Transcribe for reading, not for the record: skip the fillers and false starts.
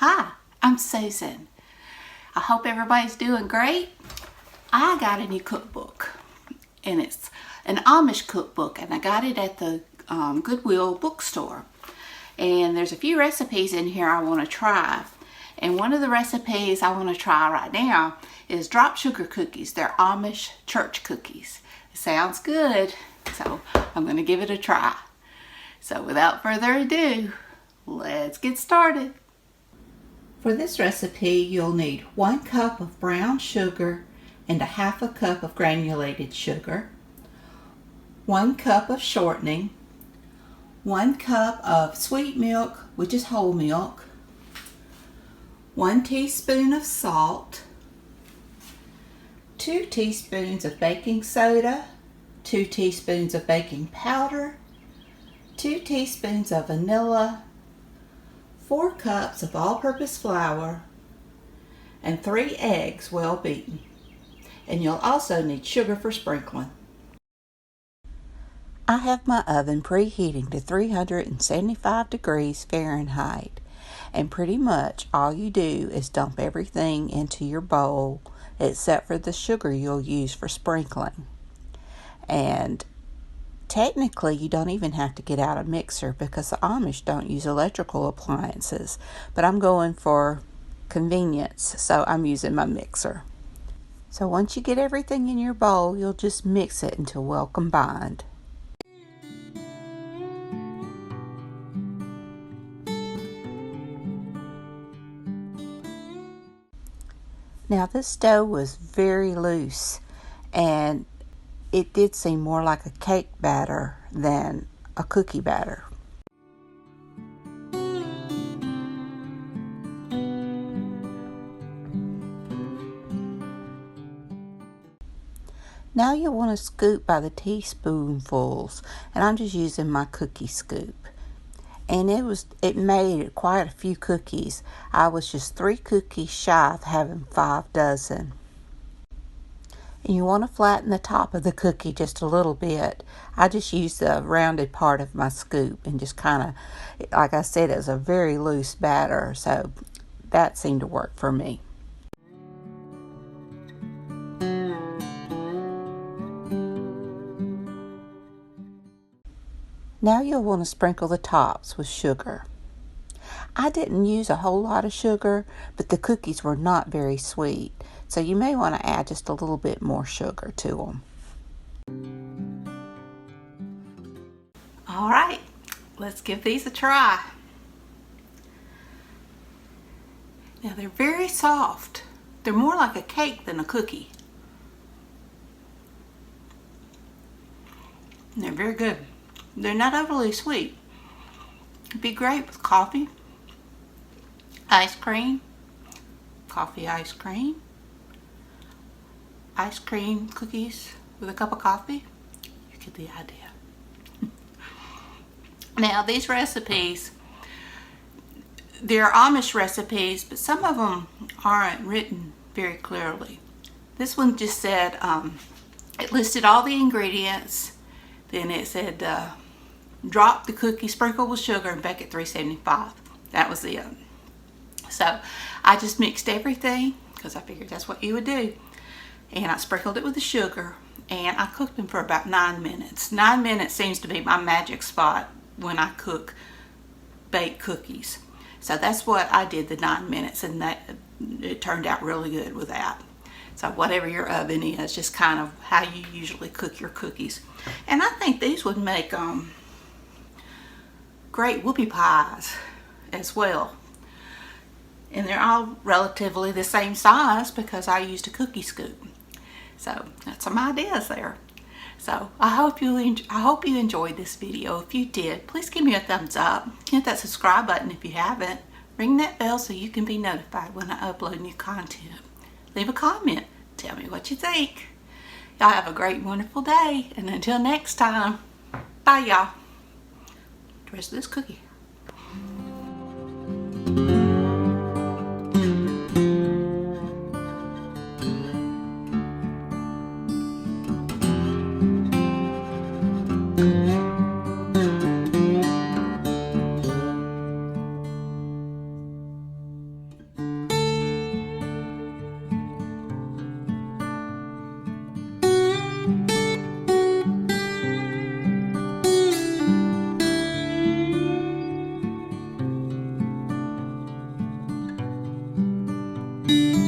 Hi, I'm Susan. I hope everybody's doing great. I got a new cookbook, and it's an Amish cookbook, and I got it at the Goodwill bookstore. And there's a few recipes in here I want to try. And one of the recipes I want to try right now is drop sugar cookies. They're Amish church cookies. It sounds good, so I'm going to give it a try. So without further ado, let's get started. For this recipe, you'll need 1 cup of brown sugar and a 1/2 cup of granulated sugar, 1 cup of shortening, 1 cup of sweet milk, which is whole milk, 1 teaspoon of salt, 2 teaspoons of baking soda, 2 teaspoons of baking powder, 2 teaspoons of vanilla, 4 cups of all-purpose flour, and 3 eggs well beaten. And you'll also need sugar for sprinkling. I have my oven preheating to 375 degrees Fahrenheit, and pretty much all you do is dump everything into your bowl except for the sugar you'll use for sprinkling. And technically, you don't even have to get out a mixer because the Amish don't use electrical appliances, but I'm going for convenience, so I'm using my mixer. So once you get everything in your bowl, you'll just mix it until well combined. Now this dough was very loose, and it did seem more like a cake batter than a cookie batter. Now you'll want to scoop by the teaspoonfuls, and I'm just using my cookie scoop. And it made quite a few cookies. I was just 3 cookies shy of having 5 dozen. And you want to flatten the top of the cookie just a little bit. I just used the rounded part of my scoop and just kind of, like I said, it was a very loose batter, so that seemed to work for me. Now you'll want to sprinkle the tops with sugar. I didn't use a whole lot of sugar, but the cookies were not very sweet, so you may want to add just a little bit more sugar to them. All right, let's give these a try. Now they're very soft. They're more like a cake than a cookie. And they're very good. They're not overly sweet. It'd be great with coffee, ice cream, coffee ice cream cookies with a cup of coffee. You get the idea. Now these recipes, they're Amish recipes, but some of them aren't written very clearly. This one just said, it listed all the ingredients, then it said, drop the cookie, sprinkle with sugar, and bake at 375. That was it. So I just mixed everything because I figured that's what you would do. And I sprinkled it with the sugar, and I cooked them for about 9 minutes. 9 minutes seems to be my magic spot when I cook baked cookies. So that's what I did, the 9 minutes, and it turned out really good with that. So whatever your oven is, just kind of how you usually cook your cookies. And I think these would make great whoopie pies as well. And they're all relatively the same size because I used a cookie scoop. So that's some ideas there. So I hope you enjoyed this video. If you did, please give me a thumbs up. Hit that subscribe button if you haven't. Ring that bell so you can be notified when I upload new content. Leave a comment. Tell me what you think. Y'all have a great, wonderful day. And until next time, bye y'all. The rest of this cookie. you.